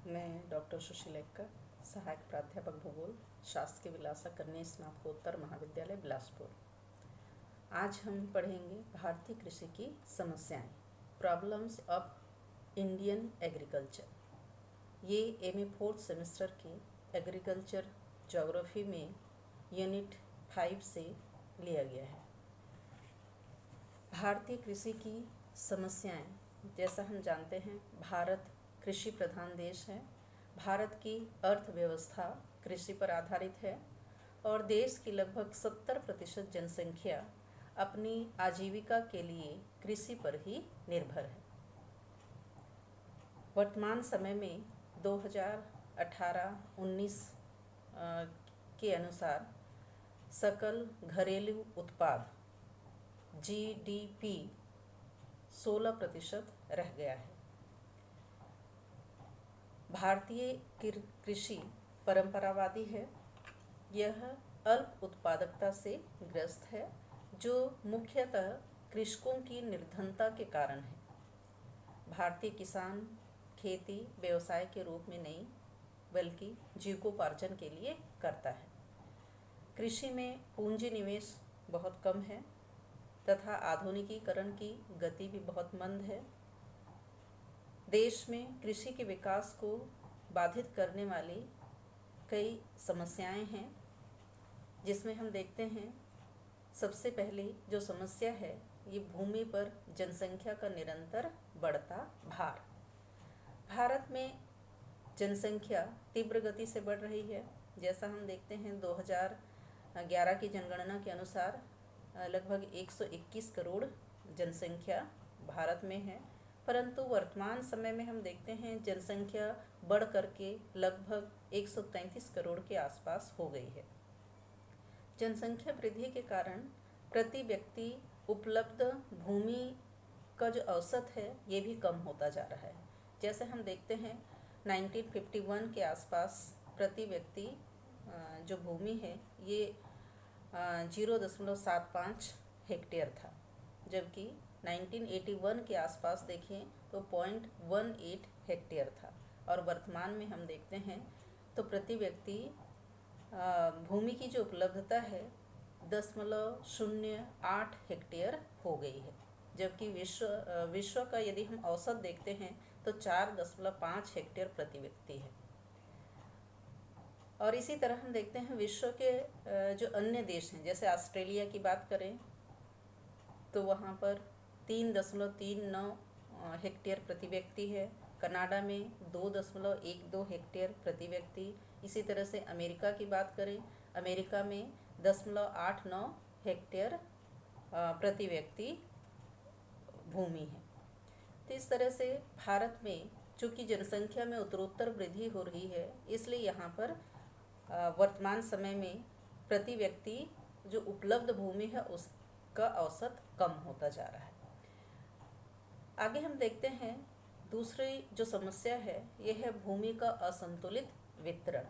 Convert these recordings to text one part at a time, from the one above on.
मैं डॉक्टर सुशीलेखा, सहायक प्राध्यापक भूगोल, शासकीय विलासा कन्या स्नातकोत्तर महाविद्यालय बिलासपुर। आज हम पढ़ेंगे भारतीय कृषि की समस्याएं, प्रॉब्लम्स ऑफ इंडियन एग्रीकल्चर। ये एमए फोर्थ सेमेस्टर के एग्रीकल्चर ज्योग्राफी में यूनिट 5 से लिया गया है। भारतीय कृषि की समस्याएं, जैसा हम जानते हैं, भारत कृषि प्रधान देश है। भारत की अर्थव्यवस्था कृषि पर आधारित है और देश की लगभग 70% जनसंख्या अपनी आजीविका के लिए कृषि पर ही निर्भर है। वर्तमान समय में 2018-19 के अनुसार सकल घरेलू उत्पाद GDP 16% रह गया है। भारतीय कृषि परंपरावादी है। यह अल्प उत्पादकता से ग्रस्त है, जो मुख्यतः कृषकों की निर्धनता के कारण है। भारतीय किसान खेती व्यवसाय के रूप में नहीं, बल्कि जीविकोपार्जन के लिए करता है। कृषि में पूंजी निवेश बहुत कम है तथा आधुनिकीकरण की गति भी बहुत मंद है। देश में कृषि के विकास को बाधित करने वाली कई समस्याएं हैं, जिसमें हम देखते हैं सबसे पहली जो समस्या है, ये भूमि पर जनसंख्या का निरंतर बढ़ता भार। भारत में जनसंख्या तीव्र गति से बढ़ रही है। जैसा हम देखते हैं 2011 की जनगणना के अनुसार लगभग 121 करोड़ जनसंख्या भारत में है, परंतु वर्तमान समय में हम देखते हैं जनसंख्या बढ़ करके लगभग 133 करोड़ के आसपास हो गई है। जनसंख्या वृद्धि के कारण प्रति व्यक्ति उपलब्ध भूमि का जो औसत है, ये भी कम होता जा रहा है। जैसे हम देखते हैं 1951 के आसपास प्रति व्यक्ति जो भूमि है, ये 0.75 हेक्टेयर था, जबकि 1981 के आसपास देखें तो 0.18 हेक्टेयर था। और वर्तमान में हम देखते हैं तो प्रति व्यक्ति भूमि की जो उपलब्धता है 0.08 हेक्टेयर हो गई है, जबकि विश्व का यदि हम औसत देखते हैं तो 4.5 हेक्टेयर प्रति व्यक्ति है। और इसी तरह हम देखते हैं विश्व के जो अन्य देश हैं, जैसे ऑस्ट्रेलिया की बात करें तो वहाँ पर 3.39 हेक्टेयर प्रति व्यक्ति है। कनाडा में 2.12 हेक्टेयर प्रति व्यक्ति। इसी तरह से अमेरिका की बात करें, अमेरिका में 0.89 हेक्टेयर प्रति व्यक्ति भूमि है। तो इस तरह से भारत में चूँकि जनसंख्या में उत्तरोत्तर वृद्धि हो रही है, इसलिए यहाँ पर वर्तमान समय में प्रति व्यक्ति जो उपलब्ध भूमि है उसका औसत कम होता जा रहा है। आगे हम देखते हैं दूसरी जो समस्या है, यह है भूमि का असंतुलित वितरण।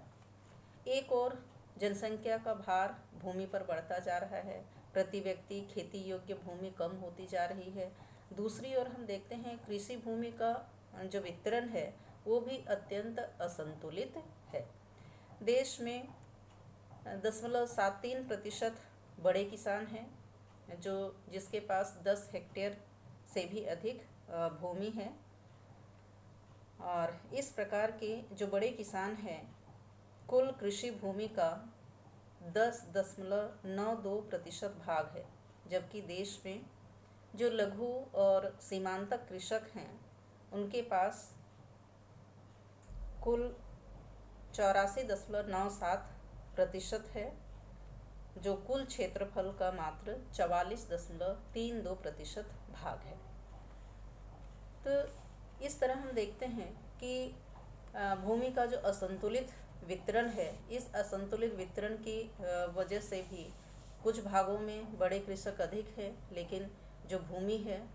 एक और जनसंख्या का भार भूमि पर बढ़ता जा रहा है, प्रति व्यक्ति खेती योग्य भूमि कम होती जा रही है। दूसरी ओर हम देखते हैं कृषि भूमि का जो वितरण है वो भी अत्यंत असंतुलित है। देश में 0.73% बड़े किसान हैं, जिसके पास 10 हेक्टेयर से भी अधिक भूमि है। और इस प्रकार के जो बड़े किसान हैं, कुल कृषि भूमि का 10.92% भाग है, जबकि देश में जो लघु और सीमांतक कृषक हैं उनके पास कुल 84.97% है, जो कुल क्षेत्रफल का मात्र 44.32% भाग है। तो इस तरह हम देखते हैं कि भूमि का जो असंतुलित वितरण है, इस असंतुलित वितरण की वजह से भी कुछ भागों में बड़े कृषक अधिक है, लेकिन जो भूमि है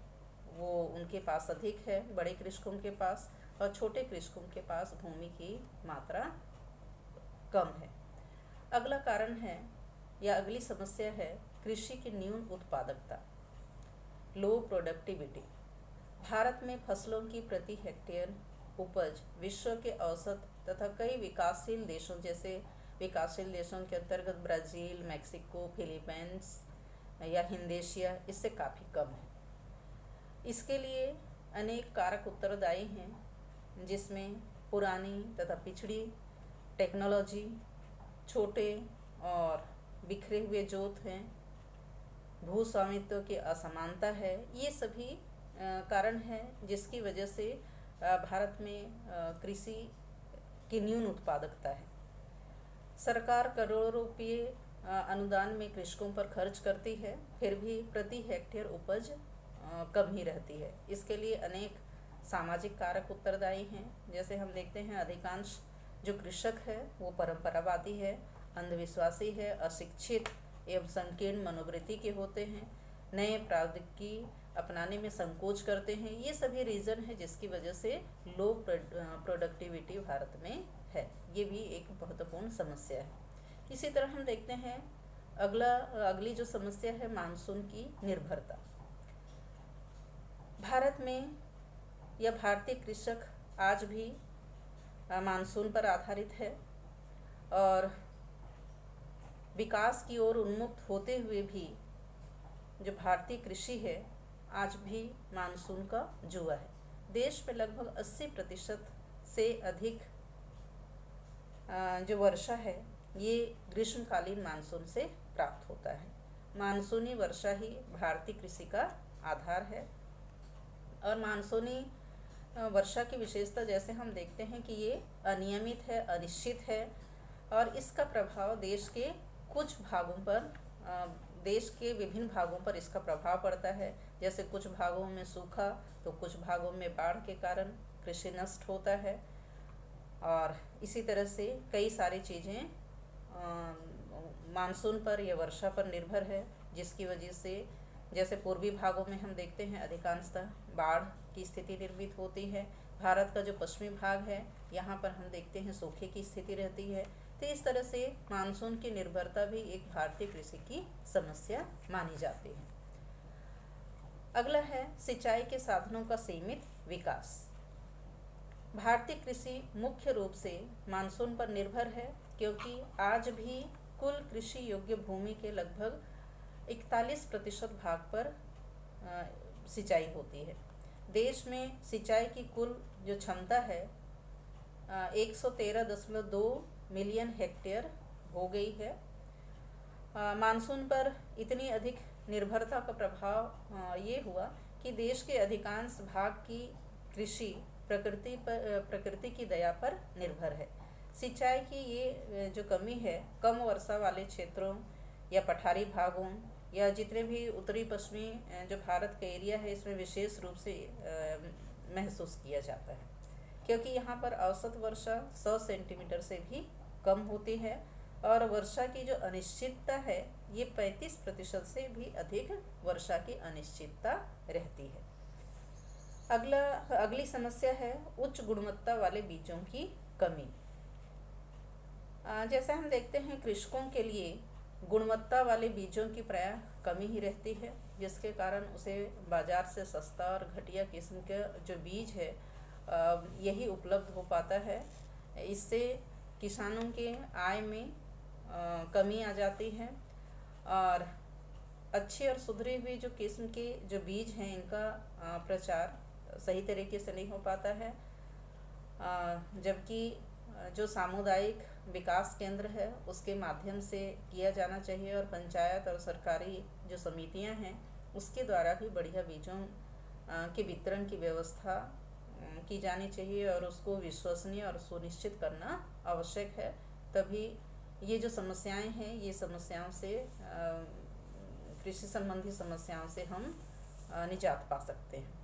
वो उनके पास अधिक है, बड़े कृषकों के पास, और छोटे कृषकों के पास भूमि की मात्रा कम है। अगला कारण है या अगली समस्या है कृषि की न्यून उत्पादकता, लो प्रोडक्टिविटी। भारत में फसलों की प्रति हेक्टेयर उपज विश्व के औसत तथा कई विकासशील देशों जैसे विकासशील देशों के अंतर्गत ब्राज़ील, मैक्सिको, फिलीपींस या हिंदेशिया इससे काफ़ी कम है। इसके लिए अनेक कारक उत्तरदायी हैं, जिसमें पुरानी तथा पिछड़ी टेक्नोलॉजी, छोटे और बिखरे हुए जोत हैं, भू स्वामित्व की असमानता है। ये सभी कारण हैं जिसकी वजह से भारत में कृषि की न्यून उत्पादकता है। सरकार करोड़ों रुपये अनुदान में कृषकों पर खर्च करती है, फिर भी प्रति हेक्टेयर उपज कम ही रहती है। इसके लिए अनेक सामाजिक कारक उत्तरदायी हैं। जैसे हम देखते हैं अधिकांश जो कृषक है वो परंपरावादी है, अंधविश्वासी है, अशिक्षित एवं संकीर्ण मनोवृत्ति के होते हैं, नए प्रौद्योगिकी अपनाने में संकोच करते हैं। ये सभी रीज़न है जिसकी वजह से लो प्रोडक्टिविटी भारत में है। ये भी एक महत्वपूर्ण समस्या है। इसी तरह हम देखते हैं अगली जो समस्या है मानसून की निर्भरता। भारत में या भारतीय कृषक आज भी मानसून पर आधारित है और विकास की ओर उन्मुक्त होते हुए भी जो भारतीय कृषि है आज भी मानसून का जुआ है। देश में लगभग 80% से अधिक जो वर्षा है ये ग्रीष्मकालीन मानसून से प्राप्त होता है। मानसूनी वर्षा ही भारतीय कृषि का आधार है और मानसूनी वर्षा की विशेषता जैसे हम देखते हैं कि ये अनियमित है, अनिश्चित है और इसका प्रभाव देश के कुछ भागों पर देश के विभिन्न भागों पर इसका प्रभाव पड़ता है। जैसे कुछ भागों में सूखा तो कुछ भागों में बाढ़ के कारण कृषि नष्ट होता है और इसी तरह से कई सारी चीज़ें मानसून पर या वर्षा पर निर्भर है, जिसकी वजह से जैसे पूर्वी भागों में हम देखते हैं अधिकांशतः बाढ़ की स्थिति निर्मित होती है। भारत का जो पश्चिमी भाग है यहाँ पर हम देखते हैं सूखे की स्थिति रहती है। तो इस तरह से मानसून की निर्भरता भी एक भारतीय कृषि की समस्या मानी जाती है। अगला है सिंचाई के साधनों का सीमित विकास। भारतीय कृषि मुख्य रूप से मानसून पर निर्भर है क्योंकि आज भी कुल कृषि योग्य भूमि के लगभग 41% भाग पर सिंचाई होती है। देश में सिंचाई की कुल जो क्षमता है 113.2 मिलियन हेक्टेयर हो गई है। मानसून पर इतनी अधिक निर्भरता का प्रभाव ये हुआ कि देश के अधिकांश भाग की कृषि प्रकृति की दया पर निर्भर है। सिंचाई की ये जो कमी है कम वर्षा वाले क्षेत्रों या पठारी भागों या जितने भी उत्तरी पश्चिमी जो भारत का एरिया है इसमें विशेष रूप से महसूस किया जाता है क्योंकि यहाँ पर औसत वर्षा 100 सेंटीमीटर से भी कम होती है और वर्षा की जो अनिश्चितता है ये 35% से भी अधिक वर्षा की अनिश्चितता रहती है। अगली समस्या है उच्च गुणवत्ता वाले बीजों की कमी। जैसा हम देखते हैं कृषकों के लिए गुणवत्ता वाले बीजों की प्रायः कमी ही रहती है, जिसके कारण उसे बाज़ार से सस्ता और घटिया किस्म का जो बीज है यही उपलब्ध हो पाता है। इससे किसानों के आय में कमी आ जाती है और अच्छी और सुधरी हुई जो किस्म के जो बीज हैं इनका प्रचार सही तरीके से नहीं हो पाता है, जबकि जो सामुदायिक विकास केंद्र है उसके माध्यम से किया जाना चाहिए और पंचायत और सरकारी जो समितियां हैं उसके द्वारा भी बढ़िया बीजों के वितरण की व्यवस्था की जानी चाहिए और उसको विश्वसनीय और सुनिश्चित करना आवश्यक है। तभी ये जो समस्याएं हैं ये समस्याओं से कृषि संबंधी समस्याओं से हम निजात पा सकते हैं।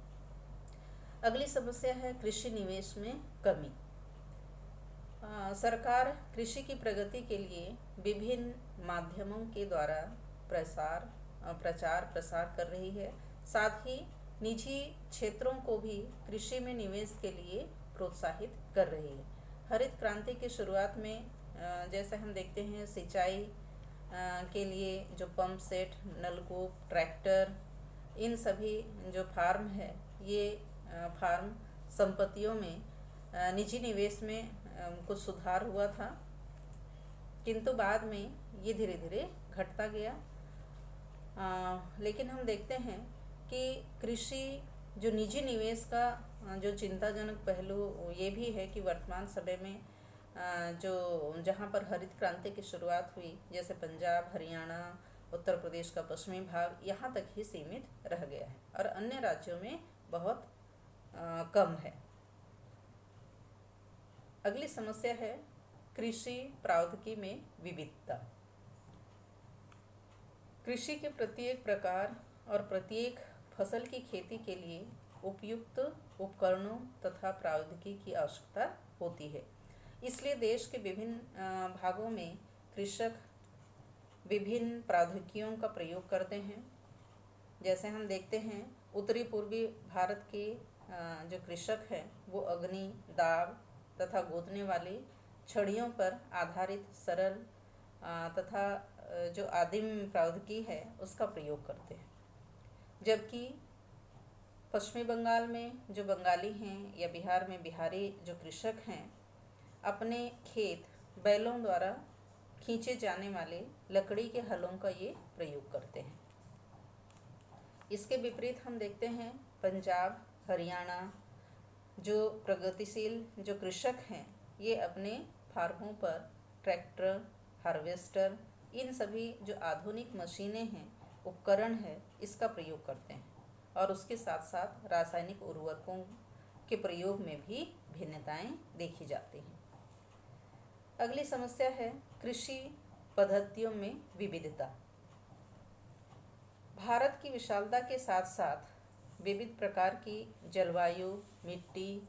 अगली समस्या है कृषि निवेश में कमी। सरकार कृषि की प्रगति के लिए विभिन्न माध्यमों के द्वारा प्रचार प्रसार कर रही है, साथ ही निजी क्षेत्रों को भी कृषि में निवेश के लिए प्रोत्साहित कर रही है। हरित क्रांति की शुरुआत में जैसे हम देखते हैं सिंचाई के लिए जो पंप सेट, नलकूप, ट्रैक्टर, इन सभी जो फार्म है ये फार्म संपत्तियों में निजी निवेश में कुछ सुधार हुआ था, किंतु बाद में ये धीरे धीरे घटता गया। लेकिन हम देखते हैं कि कृषि जो निजी निवेश का जो चिंताजनक पहलू ये भी है कि वर्तमान समय में जो जहाँ पर हरित क्रांति की शुरुआत हुई, जैसे पंजाब, हरियाणा, उत्तर प्रदेश का पश्चिमी भाग, यहाँ तक ही सीमित रह गया है और अन्य राज्यों में बहुत कम है। अगली समस्या है कृषि प्रौद्योगिकी में विविधता। कृषि के प्रत्येक प्रकार और प्रत्येक फसल की खेती के लिए उपयुक्त उपकरणों तथा प्रौद्योगिकी की आवश्यकता होती है। इसलिए देश के विभिन्न भागों में कृषक विभिन्न प्रौद्योगिकियों का प्रयोग करते हैं। जैसे हम देखते हैं उत्तरी पूर्वी भारत के जो कृषक हैं वो अग्नि, दाब तथा गोदने वाली छड़ियों पर आधारित सरल तथा जो आदिम प्रौद्योगिकी है उसका प्रयोग करते हैं। जबकि पश्चिमी बंगाल में जो बंगाली हैं या बिहार में बिहारी जो कृषक हैं अपने खेत बैलों द्वारा खींचे जाने वाले लकड़ी के हलों का ये प्रयोग करते हैं। इसके विपरीत हम देखते हैं पंजाब, हरियाणा जो प्रगतिशील जो कृषक हैं ये अपने फार्मों पर ट्रैक्टर, हार्वेस्टर, इन सभी जो आधुनिक मशीनें हैं, उपकरण है, इसका प्रयोग करते हैं और उसके साथ साथ रासायनिक उर्वरकों के प्रयोग में भी भिन्नताएं देखी जाती हैं। अगली समस्या है कृषि पद्धतियों में विविधता। भारत की विशालता के साथ साथ विविध प्रकार की जलवायु, मिट्टी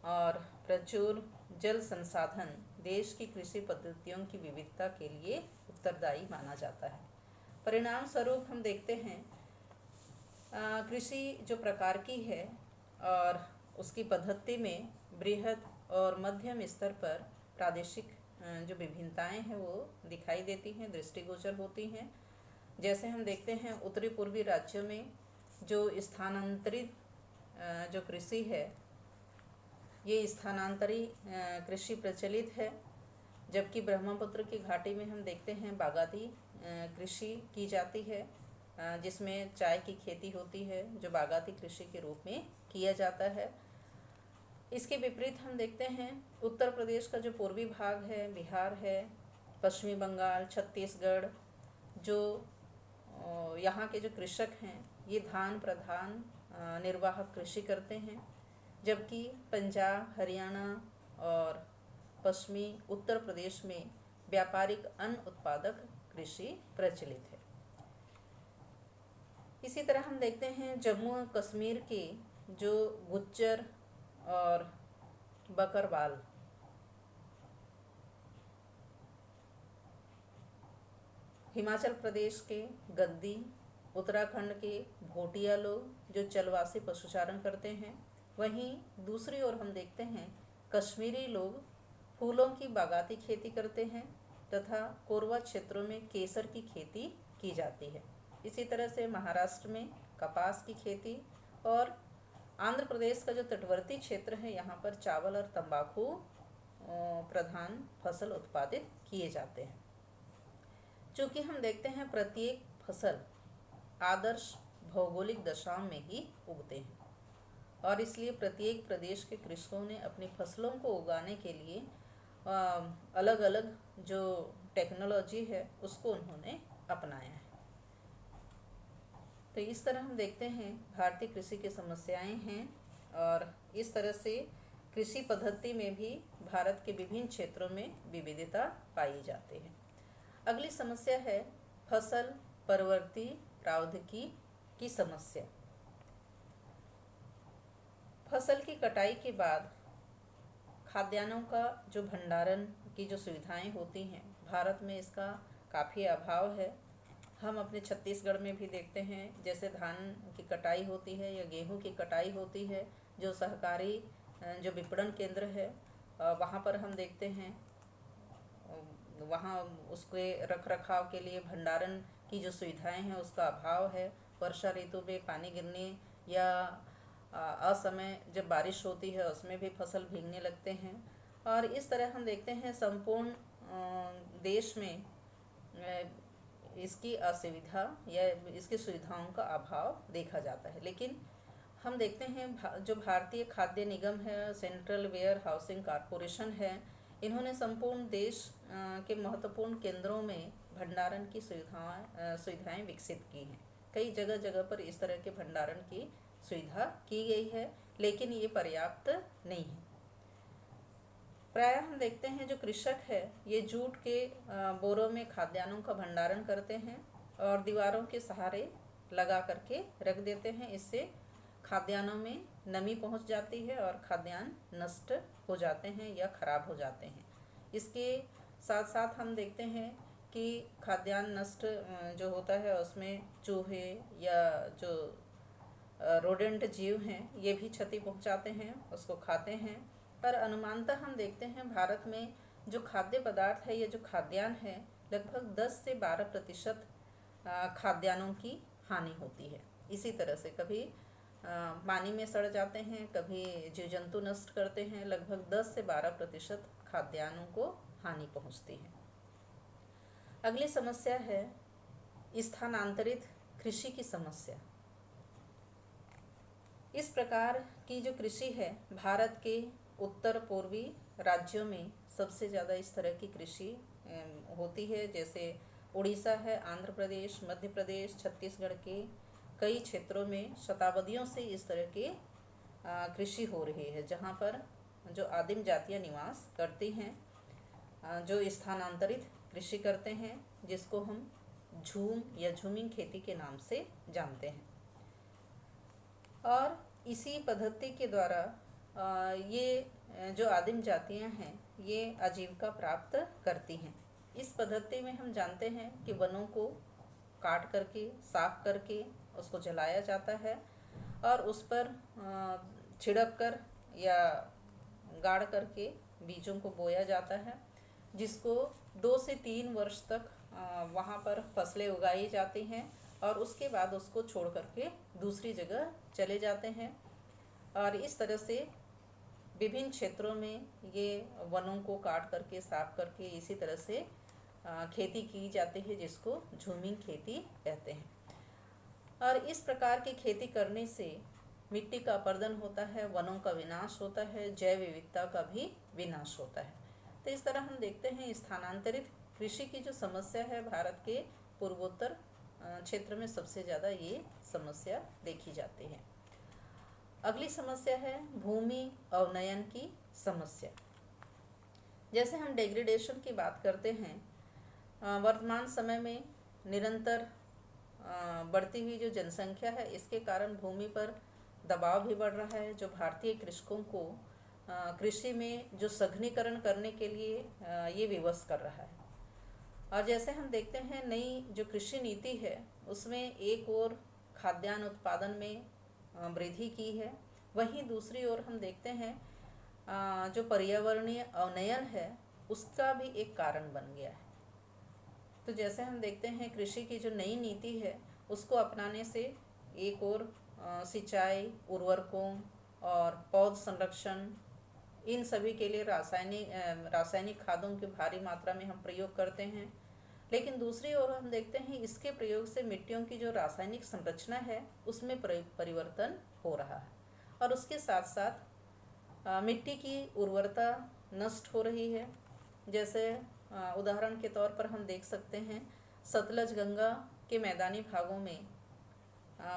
और प्रचुर जल संसाधन देश की कृषि पद्धतियों की विविधता के लिए उत्तरदायी माना जाता है। परिणाम स्वरूप हम देखते हैं कृषि जो प्रकार की है और उसकी पद्धति में बृहद और मध्यम स्तर पर प्रादेशिक जो विभिन्नताएं हैं वो दिखाई देती हैं, दृष्टिगोचर होती हैं। जैसे हम देखते हैं उत्तरी पूर्वी राज्यों में जो स्थानांतरित जो कृषि है ये स्थानांतरी कृषि प्रचलित है, जबकि ब्रह्मपुत्र की घाटी में हम देखते हैं बागाती कृषि की जाती है, जिसमें चाय की खेती होती है जो बागाती कृषि के रूप में किया जाता है। इसके विपरीत हम देखते हैं उत्तर प्रदेश का जो पूर्वी भाग है, बिहार है, पश्चिमी बंगाल, छत्तीसगढ़, जो यहाँ के जो कृषक हैं ये धान प्रधान निर्वाहक कृषि करते हैं, जबकि पंजाब, हरियाणा और पश्चिमी उत्तर प्रदेश में व्यापारिक अन्न उत्पादक कृषि प्रचलित है। इसी तरह हम देखते हैं जम्मू और कश्मीर के जो गुज्जर और बकरवाल, हिमाचल प्रदेश के गद्दी, उत्तराखंड के भोटिया लोग जो चलवासी पशुचारण करते हैं, वहीं दूसरी ओर हम देखते हैं कश्मीरी लोग फूलों की बागाती खेती करते हैं तथा कोरवा क्षेत्रों में केसर की खेती की जाती है। इसी तरह से महाराष्ट्र में कपास की खेती और आंध्र प्रदेश का जो तटवर्ती क्षेत्र है यहाँ पर चावल और तंबाकू प्रधान फसल उत्पादित किए जाते हैं। चूँकि हम देखते हैं प्रत्येक फसल आदर्श भौगोलिक दशाओं में ही उगते हैं और इसलिए प्रत्येक प्रदेश के कृषकों ने अपनी फसलों को उगाने के लिए अलग अलग जो टेक्नोलॉजी है उसको उन्होंने अपनाया है। तो इस तरह हम देखते हैं भारतीय कृषि की समस्याएं हैं और इस तरह से कृषि पद्धति में भी भारत के विभिन्न क्षेत्रों में विविधता पाई जाती है। अगली समस्या है फसल परवर्ती प्रौद्योगिकी की समस्या। फसल की कटाई के बाद खाद्यान्नों का जो भंडारण की जो सुविधाएं होती हैं, भारत में इसका काफ़ी अभाव है। हम अपने छत्तीसगढ़ में भी देखते हैं जैसे धान की कटाई होती है या गेहूं की कटाई होती है, जो सहकारी जो विपणन केंद्र है वहाँ पर हम देखते हैं वहाँ उसके रख रखाव के लिए भंडारण की जो सुविधाएं हैं उसका अभाव है। वर्षा ऋतु में पानी गिरने या असमय जब बारिश होती है उसमें भी फसल भीगने लगते हैं। और इस तरह हम देखते हैं संपूर्ण देश में इसकी असुविधा या इसकी सुविधाओं का अभाव देखा जाता है। लेकिन हम देखते हैं जो भारतीय खाद्य निगम है, सेंट्रल वेयर हाउसिंग कॉरपोरेशन है, इन्होंने संपूर्ण देश के महत्वपूर्ण केंद्रों में भंडारण की सुविधाएं विकसित की हैं। कई जगह जगह पर इस तरह के भंडारण की सुविधा की गई है, लेकिन ये पर्याप्त नहीं है। प्रायः हम देखते हैं जो कृषक है ये जूट के बोरों में खाद्यान्नों का भंडारण करते हैं और दीवारों के सहारे लगा करके रख देते हैं। इससे खाद्यान्नों में नमी पहुंच जाती है और खाद्यान्न नष्ट हो जाते हैं या खराब हो जाते हैं। इसके साथ साथ हम देखते हैं कि खाद्यान्न नष्ट जो होता है उसमें चूहे या जो रोडेंट जीव हैं ये भी क्षति पहुंचाते हैं, उसको खाते हैं। पर अनुमानतः हम देखते हैं भारत में जो खाद्य पदार्थ है, ये जो खाद्यान्न है, लगभग 10 से 12% खाद्यान्नों की हानि होती है। इसी तरह से कभी पानी में सड़ जाते हैं, कभी जीव जंतु नष्ट करते हैं। लगभग 10 से 12% खाद्यान्नों को हानि पहुंचती है। अगली समस्या है स्थानांतरित कृषि की समस्या। इस प्रकार की जो कृषि है, भारत के उत्तर पूर्वी राज्यों में सबसे ज़्यादा इस तरह की कृषि होती है। जैसे उड़ीसा है, आंध्र प्रदेश, मध्य प्रदेश, छत्तीसगढ़ के कई क्षेत्रों में शताब्दियों से इस तरह के कृषि हो रही है, जहाँ पर जो आदिम जातियाँ निवास करती हैं, जो स्थानांतरित कृषि करते हैं, जिसको हम झूम या झूमिंग खेती के नाम से जानते हैं। और इसी पद्धति के द्वारा ये जो आदिम जातियां हैं ये आजीविका प्राप्त करती हैं। इस पद्धति में हम जानते हैं कि वनों को काट करके, साफ करके उसको जलाया जाता है और उस पर छिड़क कर या गाड़ करके बीजों को बोया जाता है, जिसको 2 से 3 वर्ष तक वहाँ पर फसलें उगाई जाती हैं और उसके बाद उसको छोड़ करके दूसरी जगह चले जाते हैं। और इस तरह से विभिन्न क्षेत्रों में ये वनों को काट करके, साफ करके इसी तरह से खेती की जाती है, जिसको झूमिंग खेती कहते हैं। और इस प्रकार की खेती करने से मिट्टी का अपरदन होता है, वनों का विनाश होता है, जैव विविधता का भी विनाश होता है। तो इस तरह हम देखते हैं स्थानांतरित कृषि की जो समस्या है, भारत के पूर्वोत्तर क्षेत्र में सबसे ज़्यादा ये समस्या देखी जाती है। अगली समस्या है भूमि अवनयन की समस्या। जैसे हम डिग्रेडेशन की बात करते हैं, वर्तमान समय में निरंतर बढ़ती हुई जो जनसंख्या है, इसके कारण भूमि पर दबाव भी बढ़ रहा है, जो भारतीय कृषकों को कृषि में जो सघनीकरण करने के लिए ये विवश कर रहा है। और जैसे हम देखते हैं नई जो कृषि नीति है उसमें एक ओर खाद्यान्न उत्पादन में वृद्धि की है, वहीं दूसरी ओर हम देखते हैं जो पर्यावरणीय अवनयन है उसका भी एक कारण बन गया है। तो जैसे हम देखते हैं कृषि की जो नई नीति है उसको अपनाने से एक ओर सिंचाई, उर्वरकों और पौध संरक्षण, इन सभी के लिए रासायनिक खादों की भारी मात्रा में हम प्रयोग करते हैं। लेकिन दूसरी ओर हम देखते हैं इसके प्रयोग से मिट्टियों की जो रासायनिक संरचना है उसमें परिवर्तन हो रहा है और उसके साथ साथ मिट्टी की उर्वरता नष्ट हो रही है। जैसे उदाहरण के तौर पर हम देख सकते हैं सतलज गंगा के मैदानी भागों में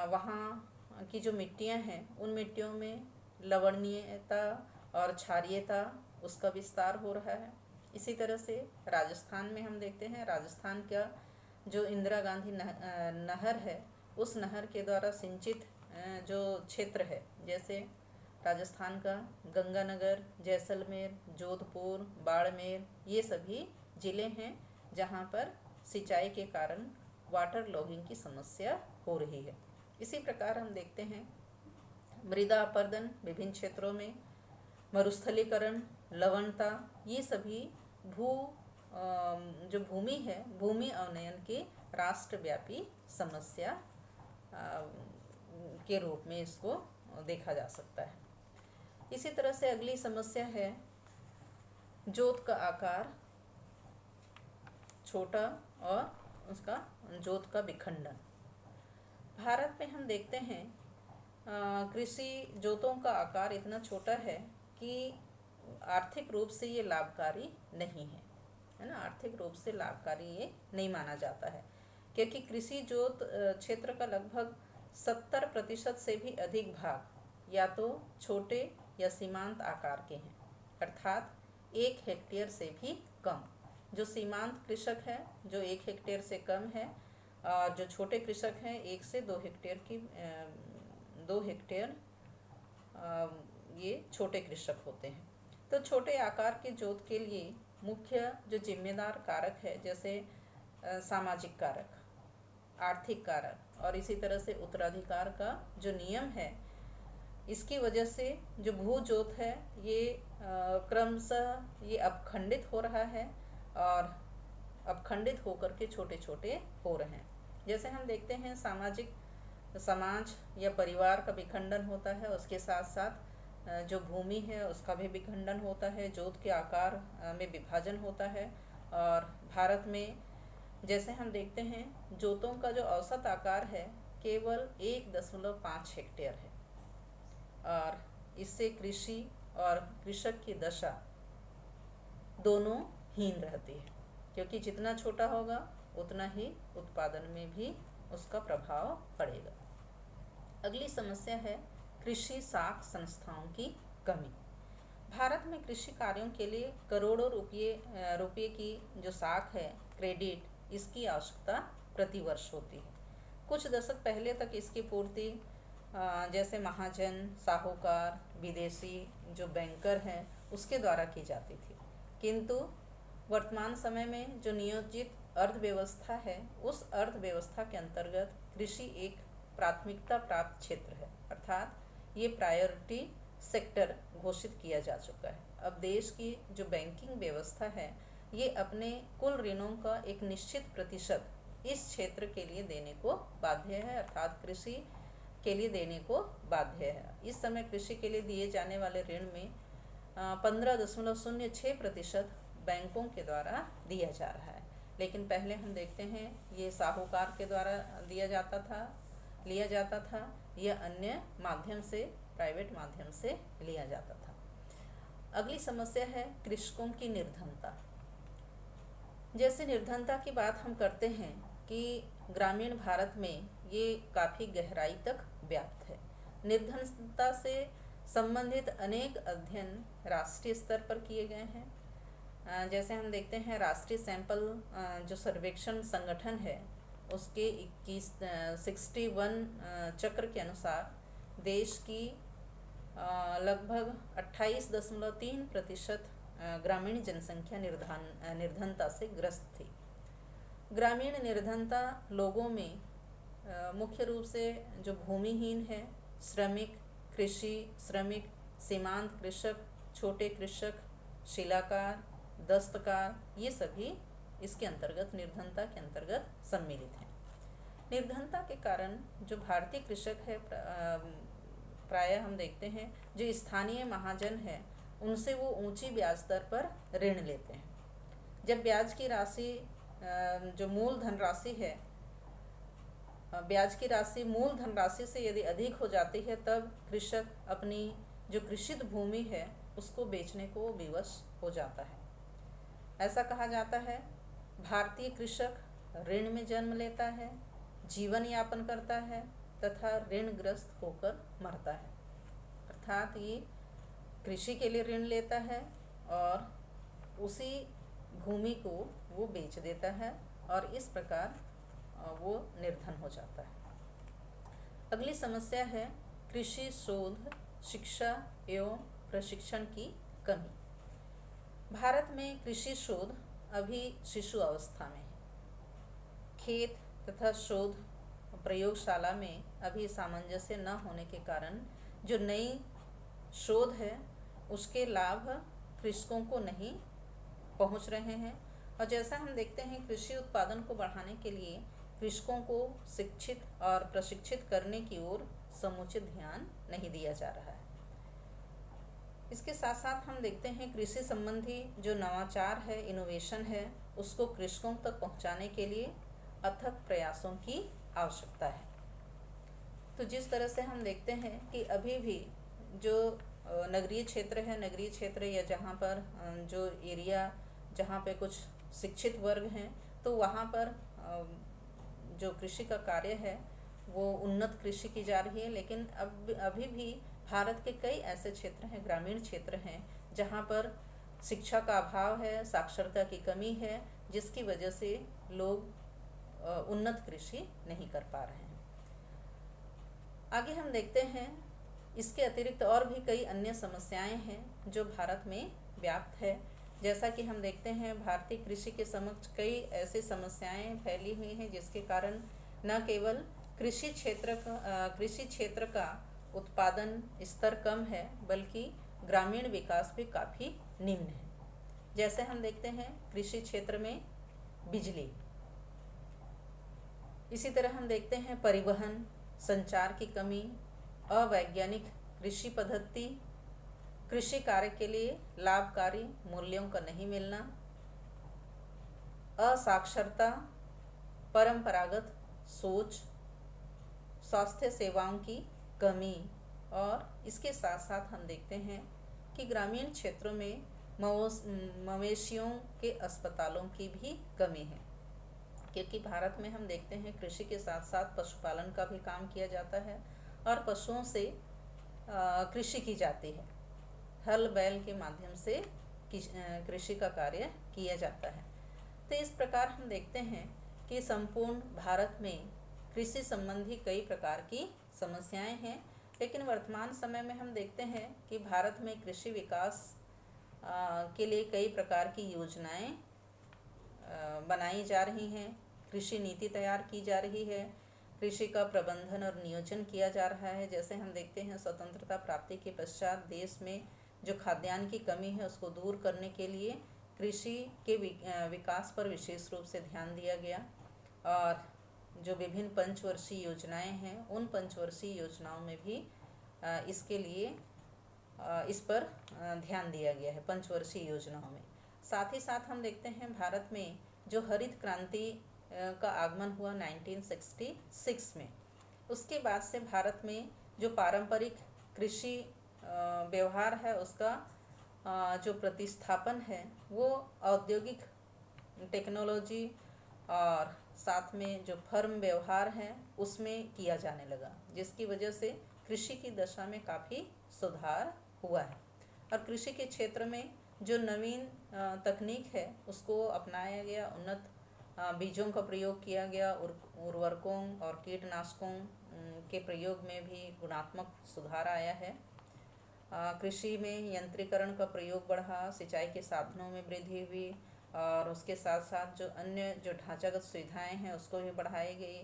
वहाँ की जो मिट्टियाँ हैं उन मिट्टियों में लवणीयता और क्षारीयता उसका विस्तार हो रहा है। इसी तरह से राजस्थान में हम देखते हैं, राजस्थान का जो इंदिरा गांधी नहर है उस नहर के द्वारा सिंचित जो क्षेत्र है, जैसे राजस्थान का गंगानगर, जैसलमेर, जोधपुर, बाड़मेर, ये सभी ज़िले हैं जहाँ पर सिंचाई के कारण वाटर लॉगिंग की समस्या हो रही है। इसी प्रकार हम देखते हैं मृदा अपरदन विभिन्न क्षेत्रों में, मरुस्थलीकरण, लवणता, ये सभी जो भूमि है, भूमि अवनयन की राष्ट्रव्यापी समस्या के रूप में इसको देखा जा सकता है। इसी तरह से अगली समस्या है जोत का आकार छोटा और उसका जोत का विखंडन। भारत में हम देखते हैं कृषि जोतों का आकार इतना छोटा है कि आर्थिक रूप से ये लाभकारी नहीं है ना, आर्थिक रूप से लाभकारी ये नहीं माना जाता है, क्योंकि कृषि जोत क्षेत्र का लगभग 70% से भी अधिक भाग या तो छोटे या सीमांत आकार के हैं, अर्थात 1 हेक्टेयर से भी कम। जो सीमांत कृषक है जो 1 हेक्टेयर से कम है, और जो छोटे कृषक हैं 1 से 2 हेक्टेयर ये छोटे कृषक होते हैं। तो छोटे आकार के जोत के लिए मुख्य जो जिम्मेदार कारक है, जैसे सामाजिक कारक, आर्थिक कारक और इसी तरह से उत्तराधिकार का जो नियम है, इसकी वजह से जो भू जोत है ये क्रमशः ये अपखंडित हो रहा है और अपखंडित होकर के छोटे छोटे हो रहे हैं। जैसे हम देखते हैं समाज या परिवार का विखंडन होता है, उसके साथ साथ जो भूमि है उसका भी विखंडन होता है, जोत के आकार में विभाजन होता है। और भारत में जैसे हम देखते हैं जोतों का जो औसत आकार है केवल 1.5 हेक्टेयर है, और इससे कृषि और कृषक की दशा दोनों हीन रहती है, क्योंकि जितना छोटा होगा उतना ही उत्पादन में भी उसका प्रभाव पड़ेगा। अगली समस्या है कृषि साख संस्थाओं की कमी। भारत में कृषि कार्यों के लिए करोड़ों रुपये की जो साख है, क्रेडिट, इसकी आवश्यकता प्रतिवर्ष होती है। कुछ दशक पहले तक इसकी पूर्ति जैसे महाजन, साहूकार, विदेशी जो बैंकर हैं उसके द्वारा की जाती थी, किंतु वर्तमान समय में जो नियोजित अर्थव्यवस्था है उस अर्थव्यवस्था के अंतर्गत कृषि एक प्राथमिकता प्राप्त क्षेत्र है, अर्थात ये प्रायोरिटी सेक्टर घोषित किया जा चुका है। अब देश की जो बैंकिंग व्यवस्था है ये अपने कुल ऋणों का एक निश्चित प्रतिशत इस क्षेत्र के लिए देने को बाध्य है, अर्थात कृषि के लिए देने को बाध्य है। इस समय कृषि के लिए दिए जाने वाले ऋण में 15.06% बैंकों के द्वारा दिया जा रहा है, लेकिन पहले हम देखते हैं ये साहूकार के द्वारा लिया जाता था या अन्य माध्यम से, प्राइवेट माध्यम से लिया जाता था। अगली समस्या है कृषकों की निर्धनता। जैसे निर्धनता की बात हम करते हैं कि ग्रामीण भारत में ये काफ़ी गहराई तक व्याप्त है। निर्धनता से संबंधित अनेक अध्ययन राष्ट्रीय स्तर पर किए गए हैं। जैसे हम देखते हैं राष्ट्रीय सैंपल जो सर्वेक्षण संगठन है उसके 61 चक्र के अनुसार देश की लगभग 28.3% ग्रामीण जनसंख्या निर्धनता से ग्रस्त थी। ग्रामीण निर्धनता लोगों में मुख्य रूप से जो भूमिहीन है, श्रमिक, कृषि श्रमिक, सीमांत कृषक, छोटे कृषक, शिलाकार, दस्तकार, ये सभी इसके अंतर्गत, निर्धनता के अंतर्गत सम्मिलित हैं। निर्धनता के कारण जो भारतीय कृषक है प्रायः हम देखते हैं जो स्थानीय महाजन है उनसे वो ऊंची ब्याज दर पर ऋण लेते हैं। जब ब्याज की राशि जो मूल धनराशि है, ब्याज की राशि मूल धनराशि से यदि अधिक हो जाती है तब कृषक अपनी जो कृषित भूमि है उसको बेचने को विवश हो जाता है। ऐसा कहा जाता है भारतीय कृषक ऋण में जन्म लेता है, जीवन यापन करता है तथा ऋणग्रस्त होकर मरता है, अर्थात ये कृषि के लिए ऋण लेता है और उसी भूमि को वो बेच देता है और इस प्रकार वो निर्धन हो जाता है। अगली समस्या है कृषि शोध, शिक्षा एवं प्रशिक्षण की कमी। भारत में कृषि शोध अभी शिशु अवस्था में है। खेत तथा शोध प्रयोगशाला में अभी सामंजस्य न होने के कारण जो नई शोध है उसके लाभ कृषकों को नहीं पहुंच रहे हैं। और जैसा हम देखते हैं कृषि उत्पादन को बढ़ाने के लिए कृषकों को शिक्षित और प्रशिक्षित करने की ओर समुचित ध्यान नहीं दिया जा रहा है। इसके साथ साथ हम देखते हैं कृषि संबंधी जो नवाचार है, इनोवेशन है, उसको कृषकों तक पहुंचाने के लिए अथक प्रयासों की आवश्यकता है। तो जिस तरह से हम देखते हैं कि अभी भी जो नगरीय क्षेत्र है, नगरीय क्षेत्र या जहाँ पर जो एरिया जहाँ पे कुछ शिक्षित वर्ग हैं, तो वहाँ पर जो कृषि का कार्य है वो उन्नत कृषि की जा रही है। लेकिन अब अभी भी भारत के कई ऐसे क्षेत्र हैं, ग्रामीण क्षेत्र हैं, जहाँ पर शिक्षा का अभाव है, साक्षरता की कमी है, जिसकी वजह से लोग उन्नत कृषि नहीं कर पा रहे हैं। आगे हम देखते हैं इसके अतिरिक्त और भी कई अन्य समस्याएं हैं जो भारत में व्याप्त है। जैसा कि हम देखते हैं भारतीय कृषि के समक्ष कई ऐसी समस्याएं फैली हुई हैं जिसके कारण न केवल कृषि क्षेत्र का उत्पादन स्तर कम है, बल्कि ग्रामीण विकास भी काफ़ी निम्न है। जैसे हम देखते हैं कृषि क्षेत्र में बिजली, इसी तरह हम देखते हैं परिवहन, संचार की कमी, अवैज्ञानिक कृषि पद्धति, कृषि कार्य के लिए लाभकारी मूल्यों का नहीं मिलना, असाक्षरता, परंपरागत सोच, स्वास्थ्य सेवाओं की कमी, और इसके साथ साथ हम देखते हैं कि ग्रामीण क्षेत्रों में मवेशियों के अस्पतालों की भी कमी है, क्योंकि भारत में हम देखते हैं कृषि के साथ साथ पशुपालन का भी काम किया जाता है और पशुओं से कृषि की जाती है। हल बैल के माध्यम से कृषि का कार्य किया जाता है। तो इस प्रकार हम देखते हैं कि संपूर्ण भारत में कृषि संबंधी कई प्रकार की समस्याएं हैं। लेकिन वर्तमान समय में हम देखते हैं कि भारत में कृषि विकास के लिए कई प्रकार की योजनाएं बनाई जा रही हैं, कृषि नीति तैयार की जा रही है, कृषि का प्रबंधन और नियोजन किया जा रहा है। जैसे हम देखते हैं स्वतंत्रता प्राप्ति के पश्चात देश में जो खाद्यान्न की कमी है उसको दूर करने के लिए कृषि के विकास पर विशेष रूप से ध्यान दिया गया, और जो विभिन्न पंचवर्षीय योजनाएं हैं उन पंचवर्षीय योजनाओं में भी इसके लिए इस पर ध्यान दिया गया है पंचवर्षीय योजनाओं में। साथ ही साथ हम देखते हैं भारत में जो हरित क्रांति का आगमन हुआ 1966 में, उसके बाद से भारत में जो पारंपरिक कृषि व्यवहार है उसका जो प्रतिस्थापन है वो औद्योगिक टेक्नोलॉजी और साथ में जो फर्म व्यवहार है उसमें किया जाने लगा, जिसकी वजह से कृषि की दशा में काफ़ी सुधार हुआ है। और कृषि के क्षेत्र में जो नवीन तकनीक है उसको अपनाया गया, उन्नत बीजों का प्रयोग किया गया, उर्वरकों और कीटनाशकों के प्रयोग में भी गुणात्मक सुधार आया है। कृषि में यंत्रीकरण का प्रयोग बढ़ा, सिंचाई के साधनों में वृद्धि हुई, और उसके साथ साथ जो अन्य जो ढांचागत सुविधाएं हैं उसको भी बढ़ाई गई।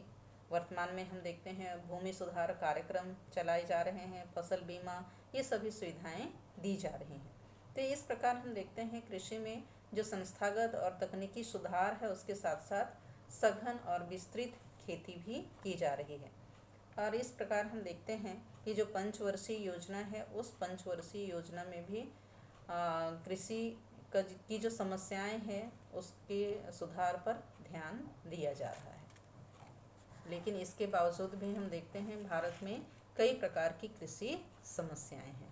वर्तमान में हम देखते हैं भूमि सुधार कार्यक्रम चलाए जा रहे हैं, फसल बीमा, ये सभी सुविधाएं दी जा रही हैं। तो इस प्रकार हम देखते हैं कृषि में जो संस्थागत और तकनीकी सुधार है उसके साथ साथ सघन और विस्तृत खेती भी की जा रही है। और इस प्रकार हम देखते हैं कि जो पंचवर्षीय योजना है उस पंचवर्षीय योजना में भी कृषि की जो समस्याएं हैं उसके सुधार पर ध्यान दिया जा रहा है। लेकिन इसके बावजूद भी हम देखते हैं भारत में कई प्रकार की कृषि समस्याएं हैं।